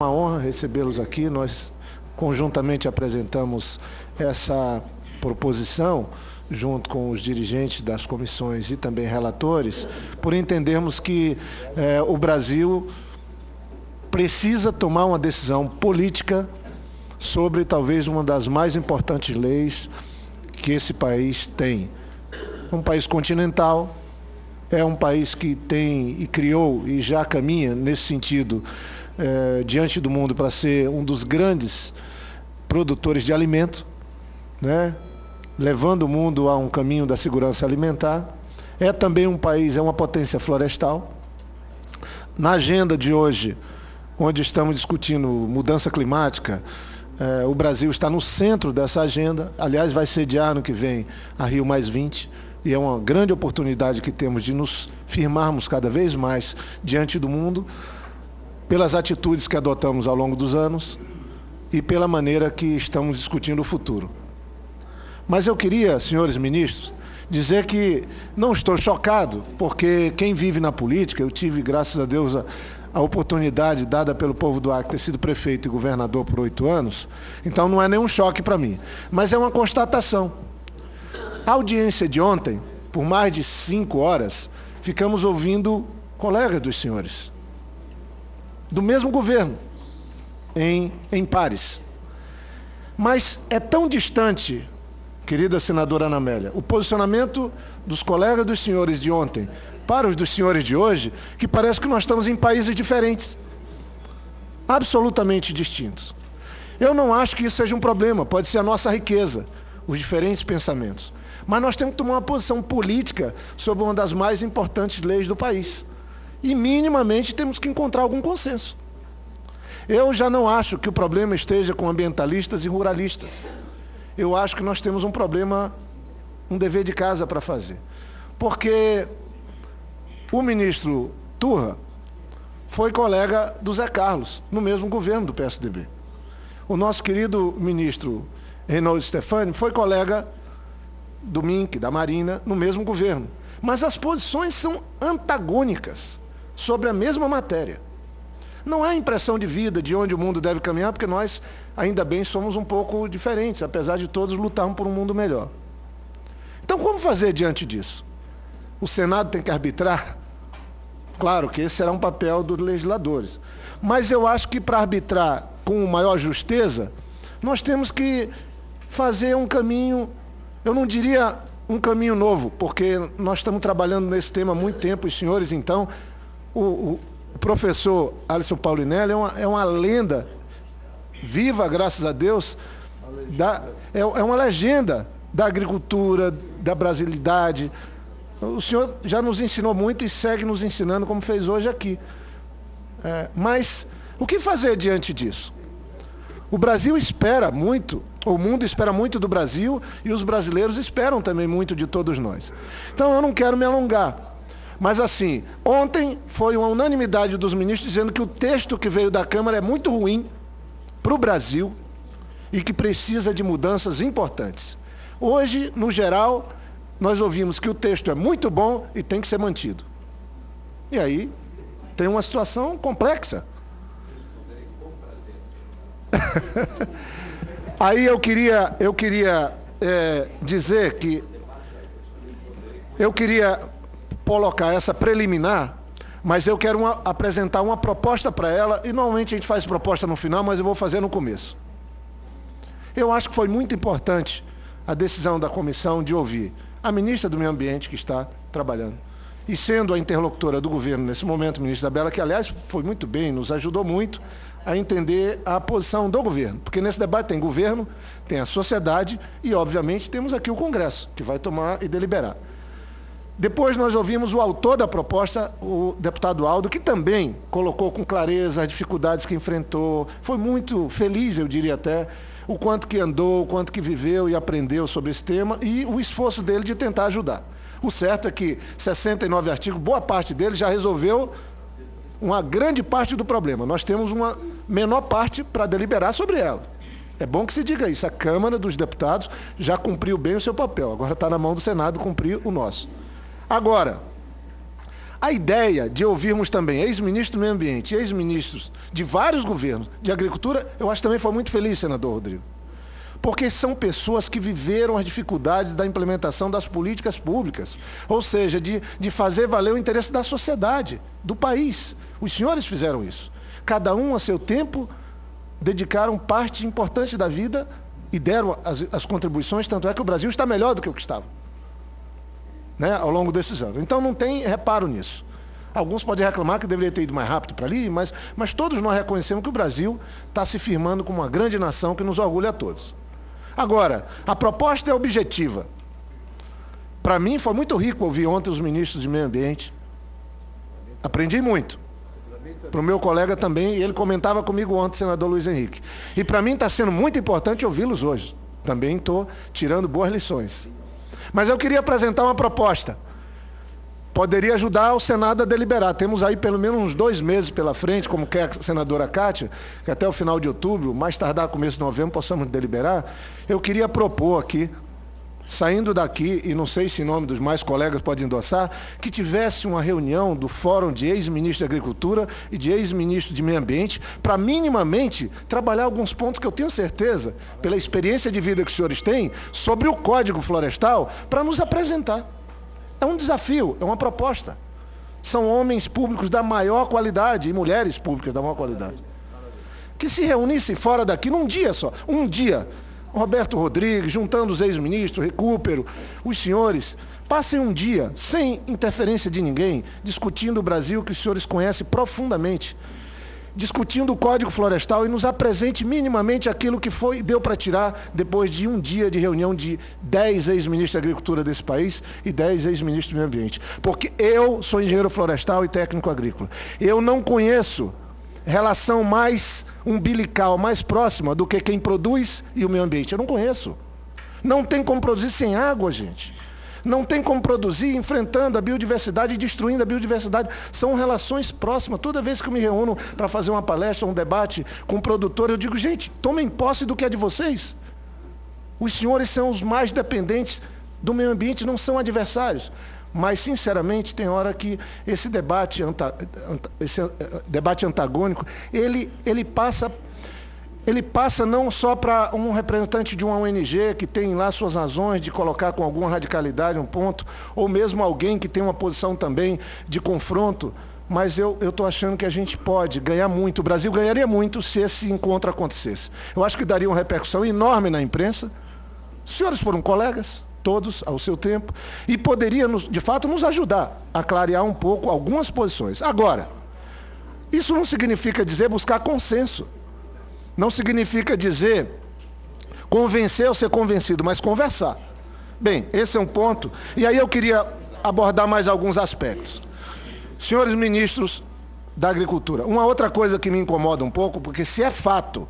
Uma honra recebê-los aqui. Nós conjuntamente apresentamos essa proposição, junto com os dirigentes das comissões e também relatores, por entendermos que o Brasil precisa tomar uma decisão política sobre talvez uma das mais importantes leis que esse país tem. É um país continental, é um país que tem e criou e já caminha nesse sentido diante do mundo para ser um dos grandes produtores de alimento, né? Levando o mundo a um caminho da segurança alimentar. É também um país, é uma potência florestal. Na agenda de hoje, onde estamos discutindo mudança climática, o Brasil está no centro dessa agenda. Aliás, vai sediar ano que vem a Rio+20, e é uma grande oportunidade que temos de nos firmarmos cada vez mais diante do mundo, pelas atitudes que adotamos ao longo dos anos e pela maneira que estamos discutindo o futuro. Mas eu queria, senhores ministros, dizer que não estou chocado, porque quem vive na política, eu tive, graças a Deus, a oportunidade dada pelo povo do Acre ter sido prefeito e governador por 8 anos, então não é nenhum choque para mim, mas é uma constatação. A audiência de ontem, por mais de 5 horas, ficamos ouvindo colegas dos senhores, do mesmo governo, em pares. Mas é tão distante, querida senadora Ana Amélia, o posicionamento dos colegas dos senhores de ontem para os dos senhores de hoje, que parece que nós estamos em países diferentes, absolutamente distintos. Eu não acho que isso seja um problema, pode ser a nossa riqueza, os diferentes pensamentos. Mas nós temos que tomar uma posição política sobre uma das mais importantes leis do país. E, minimamente, temos que encontrar algum consenso. Eu já não acho que o problema esteja com ambientalistas e ruralistas. Eu acho que nós temos um problema, um dever de casa para fazer. Porque o ministro Turra foi colega do Zé Carlos, no mesmo governo do PSDB. O nosso querido ministro Reinaldo Stefani foi colega do MINC, da Marina, no mesmo governo. Mas as posições são antagônicas sobre a mesma matéria. Não há impressão de vida de onde o mundo deve caminhar, porque nós, ainda bem, somos um pouco diferentes, apesar de todos lutarmos por um mundo melhor. Então, como fazer diante disso? O Senado tem que arbitrar? Claro que esse será um papel dos legisladores. Mas eu acho que, para arbitrar com maior justeza, nós temos que fazer um caminho, eu não diria um caminho novo, porque nós estamos trabalhando nesse tema há muito tempo, os senhores, então, o professor Alisson Paulinelli é uma lenda viva, graças a Deus, é uma legenda da agricultura, da brasilidade. O senhor já nos ensinou muito e segue nos ensinando, como fez hoje aqui. Mas o que fazer diante disso? O Brasil espera muito, o mundo espera muito do Brasil, e os brasileiros esperam também muito de todos nós. Então, eu não quero me alongar. Mas, assim, ontem foi uma unanimidade dos ministros dizendo que o texto que veio da Câmara é muito ruim para o Brasil e que precisa de mudanças importantes. Hoje, no geral, nós ouvimos que o texto é muito bom e tem que ser mantido. E aí, tem uma situação complexa. Aí eu queria dizer que eu queria colocar essa preliminar, mas eu quero apresentar uma proposta para ela, e normalmente a gente faz proposta no final, mas eu vou fazer no começo. Eu acho que foi muito importante a decisão da comissão de ouvir a ministra do Meio Ambiente, que está trabalhando, e sendo a interlocutora do governo nesse momento, a ministra Isabela, que, aliás, foi muito bem, nos ajudou muito a entender a posição do governo, porque nesse debate tem governo, tem a sociedade e, obviamente, temos aqui o Congresso, que vai tomar e deliberar. Depois nós ouvimos o autor da proposta, o deputado Aldo, que também colocou com clareza as dificuldades que enfrentou, foi muito feliz, eu diria até, o quanto que andou, o quanto que viveu e aprendeu sobre esse tema e o esforço dele de tentar ajudar. O certo é que 69 artigos, boa parte deles já resolveu uma grande parte do problema. Nós temos uma menor parte para deliberar sobre ela. É bom que se diga isso. A Câmara dos Deputados já cumpriu bem o seu papel. Agora está na mão do Senado cumprir o nosso. Agora, A ideia de ouvirmos também ex-ministro do Meio Ambiente e ex-ministros de vários governos de agricultura, eu acho que também foi muito feliz, senador Rodrigo. Porque são pessoas que viveram as dificuldades da implementação das políticas públicas, ou seja, de fazer valer o interesse da sociedade, do país. Os senhores fizeram isso. Cada um, a seu tempo, dedicaram parte importante da vida e deram as contribuições, tanto é que o Brasil está melhor do que o que estava, né, ao longo desses anos. Então não tem reparo nisso. Alguns podem reclamar que deveria ter ido mais rápido para ali, mas todos nós reconhecemos que o Brasil está se firmando como uma grande nação que nos orgulha a todos. Agora, a proposta é objetiva. Para mim, foi muito rico ouvir ontem os ministros de Meio Ambiente. Aprendi muito. Para o meu colega também, e ele comentava comigo ontem, senador Luiz Henrique. E para mim está sendo muito importante ouvi-los hoje. Também estou tirando boas lições. Mas eu queria apresentar uma proposta. Poderia ajudar o Senado a deliberar. Temos aí pelo menos uns 2 meses pela frente, como quer a senadora Kátia, que até o final de outubro, mais tardar começo de novembro, possamos deliberar. Eu queria propor aqui, saindo daqui, e não sei se em nome dos mais colegas pode endossar, que tivesse uma reunião do Fórum de ex-ministro de Agricultura e de ex-ministro de Meio Ambiente, para minimamente trabalhar alguns pontos que eu tenho certeza, pela experiência de vida que os senhores têm, sobre o Código Florestal, para nos apresentar. É um desafio, é uma proposta. São homens públicos da maior qualidade e mulheres públicas da maior qualidade. Que se reunissem fora daqui num dia só, um dia. Roberto Rodrigues, juntando os ex-ministros, Recupero, os senhores, passem um dia, sem interferência de ninguém, discutindo o Brasil que os senhores conhecem profundamente, discutindo o Código Florestal e nos apresente minimamente aquilo que deu para tirar depois de um dia de reunião de 10 ex-ministros da Agricultura desse país e 10 ex-ministros do Meio Ambiente. Porque eu sou engenheiro florestal e técnico agrícola. Eu não conheço relação mais umbilical, mais próxima do que quem produz e o meio ambiente. Eu não conheço. Não tem como produzir sem água, gente. Não tem como produzir enfrentando a biodiversidade e destruindo a biodiversidade. São relações próximas. Toda vez que eu me reúno para fazer uma palestra, um debate com um produtor, eu digo, gente, tomem posse do que é de vocês. Os senhores são os mais dependentes do meio ambiente, não são adversários. Mas, sinceramente, tem hora que esse debate antagônico, ele passa não só para um representante de uma ONG que tem lá suas razões de colocar com alguma radicalidade um ponto, ou mesmo alguém que tem uma posição também de confronto, mas eu estou achando que a gente pode ganhar muito, o Brasil ganharia muito se esse encontro acontecesse. Eu acho que daria uma repercussão enorme na imprensa. Os senhores foram colegas, todos ao seu tempo, e poderia, de fato, nos ajudar a clarear um pouco algumas posições. Agora, isso não significa dizer buscar consenso. Não significa dizer convencer ou ser convencido, mas conversar. Bem, esse é um ponto. E aí eu queria abordar mais alguns aspectos. Senhores ministros da Agricultura, uma outra coisa que me incomoda um pouco, porque se é fato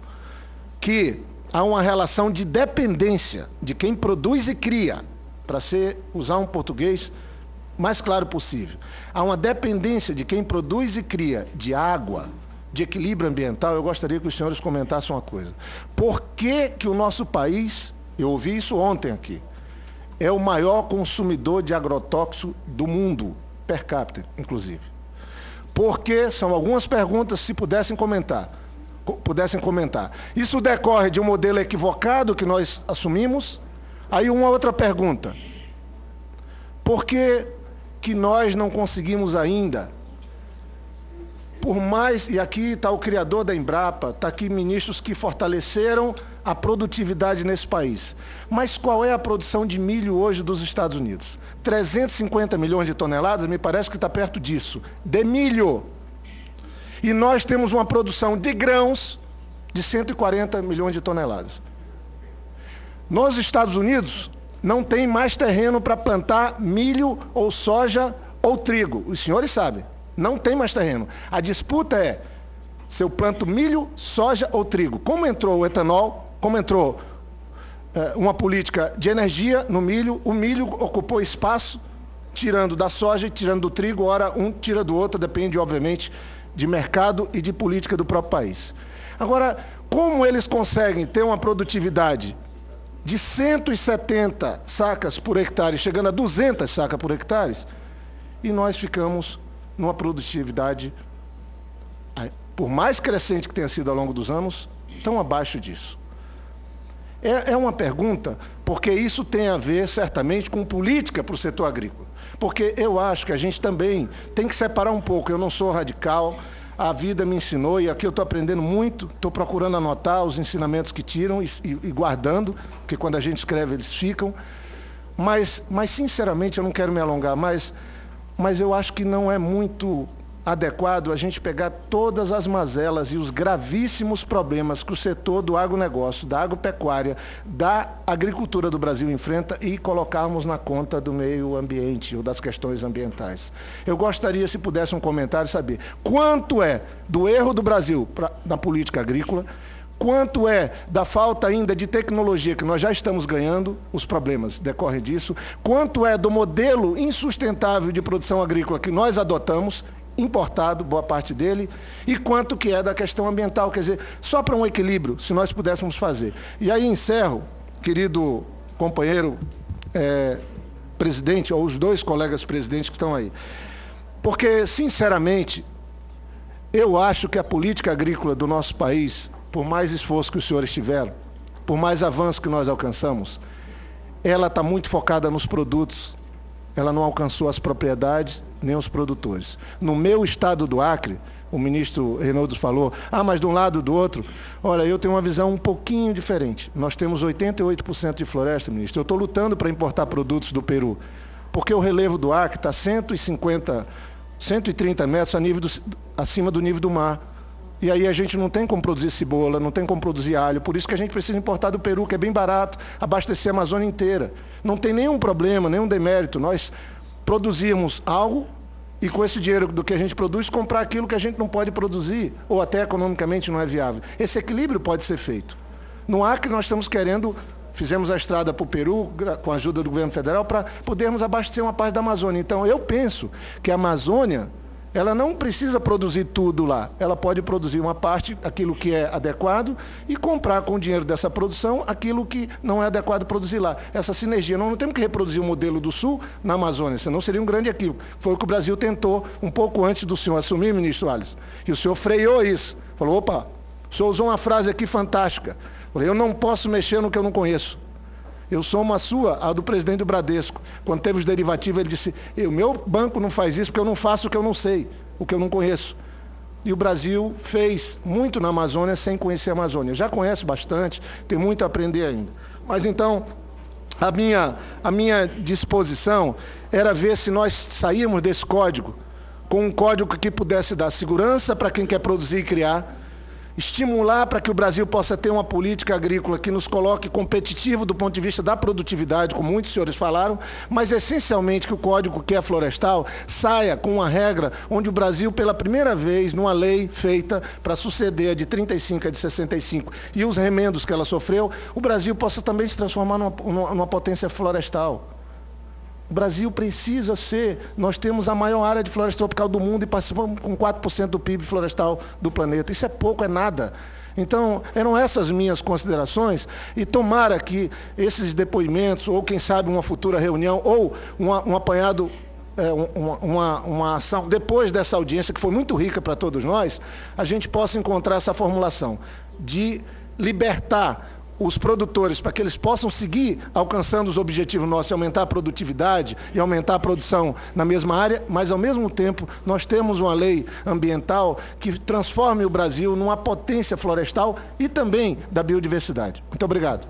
que há uma relação de dependência de quem produz e cria, para usar um português mais claro possível, há uma dependência de quem produz e cria de água, de equilíbrio ambiental, eu gostaria que os senhores comentassem uma coisa. Por que que o nosso país, eu ouvi isso ontem aqui, é o maior consumidor de agrotóxico do mundo, per capita, inclusive? Porque, são algumas perguntas, se pudessem comentar. Isso decorre de um modelo equivocado que nós assumimos? Aí uma outra pergunta. Por que que nós não conseguimos ainda, por mais, e aqui está o criador da Embrapa, está aqui ministros que fortaleceram a produtividade nesse país. Mas qual é a produção de milho hoje dos Estados Unidos? 350 milhões de toneladas, me parece que está perto disso, de milho. E nós temos uma produção de grãos de 140 milhões de toneladas. Nos Estados Unidos, não tem mais terreno para plantar milho ou soja ou trigo. Os senhores sabem. Não tem mais terreno. A disputa é se eu planto milho, soja ou trigo. Como entrou o etanol, como entrou uma política de energia no milho, o milho ocupou espaço, tirando da soja e tirando do trigo, ora um tira do outro, depende, obviamente, de mercado e de política do próprio país. Agora, como eles conseguem ter uma produtividade de 170 sacas por hectare, chegando a 200 sacas por hectare, e nós ficamos numa produtividade, por mais crescente que tenha sido ao longo dos anos, tão abaixo disso? É uma pergunta, porque isso tem a ver, certamente, com política para o setor agrícola. Porque eu acho que a gente também tem que separar um pouco. Eu não sou radical, a vida me ensinou, e aqui eu estou aprendendo muito, estou procurando anotar os ensinamentos que tiram e guardando, porque quando a gente escreve eles ficam. Mas, sinceramente, eu não quero me alongar, mas eu acho que não é muito adequado a gente pegar todas as mazelas e os gravíssimos problemas que o setor do agronegócio, da agropecuária, da agricultura do Brasil enfrenta e colocarmos na conta do meio ambiente ou das questões ambientais. Eu gostaria, se pudesse um comentário, saber quanto é do erro do Brasil na política agrícola, quanto é da falta ainda de tecnologia que nós já estamos ganhando, os problemas decorrem disso, quanto é do modelo insustentável de produção agrícola que nós adotamos, importado, boa parte dele, e quanto que é da questão ambiental, quer dizer, só para um equilíbrio, se nós pudéssemos fazer. E aí encerro, querido companheiro presidente, ou os dois colegas presidentes que estão aí, porque, sinceramente, eu acho que a política agrícola do nosso país, por mais esforço que os senhores tiveram, por mais avanço que nós alcançamos, ela está muito focada nos produtos, ela não alcançou as propriedades nem os produtores. No meu estado do Acre, o ministro Reinaldo falou, mas de um lado ou do outro, olha, eu tenho uma visão um pouquinho diferente. Nós temos 88% de floresta, ministro. Eu estou lutando para importar produtos do Peru, porque o relevo do Acre está 150, 130 metros acima do nível do mar. E aí a gente não tem como produzir cebola, não tem como produzir alho, por isso que a gente precisa importar do Peru, que é bem barato, abastecer a Amazônia inteira. Não tem nenhum problema, nenhum demérito. Nós produzimos algo e com esse dinheiro do que a gente produz, comprar aquilo que a gente não pode produzir, ou até economicamente não é viável. Esse equilíbrio pode ser feito. No Acre nós estamos querendo, fizemos a estrada para o Peru, com a ajuda do governo federal, para podermos abastecer uma parte da Amazônia. Então eu penso que a Amazônia, ela não precisa produzir tudo lá. Ela pode produzir uma parte, aquilo que é adequado, e comprar com o dinheiro dessa produção aquilo que não é adequado produzir lá. Essa sinergia. Nós não temos que reproduzir o modelo do Sul na Amazônia, senão seria um grande equívoco. Foi o que o Brasil tentou um pouco antes do senhor assumir, ministro Alisson. E o senhor freou isso. Falou, opa, o senhor usou uma frase aqui fantástica. Falei, eu não posso mexer no que eu não conheço. Eu sou uma sua, a do presidente do Bradesco. Quando teve os derivativos, ele disse, o meu banco não faz isso porque eu não faço o que eu não sei, o que eu não conheço. E o Brasil fez muito na Amazônia sem conhecer a Amazônia. Já conhece bastante, tem muito a aprender ainda. Mas então, a minha disposição era ver se nós saímos desse código com um código que pudesse dar segurança para quem quer produzir e criar, estimular para que o Brasil possa ter uma política agrícola que nos coloque competitivo do ponto de vista da produtividade, como muitos senhores falaram, mas essencialmente que o Código que é florestal saia com uma regra onde o Brasil, pela primeira vez, numa lei feita para suceder a de 35 a de 65 e os remendos que ela sofreu, o Brasil possa também se transformar numa potência florestal. O Brasil precisa ser, nós temos a maior área de floresta tropical do mundo e participamos com 4% do PIB florestal do planeta. Isso é pouco, é nada. Então, eram essas minhas considerações e tomara que esses depoimentos, ou quem sabe uma futura reunião, ou um apanhado, uma ação, depois dessa audiência, que foi muito rica para todos nós, a gente possa encontrar essa formulação de libertar os produtores, para que eles possam seguir alcançando os objetivos nossos, aumentar a produtividade e aumentar a produção na mesma área, mas, ao mesmo tempo, nós temos uma lei ambiental que transforme o Brasil numa potência florestal e também da biodiversidade. Muito obrigado.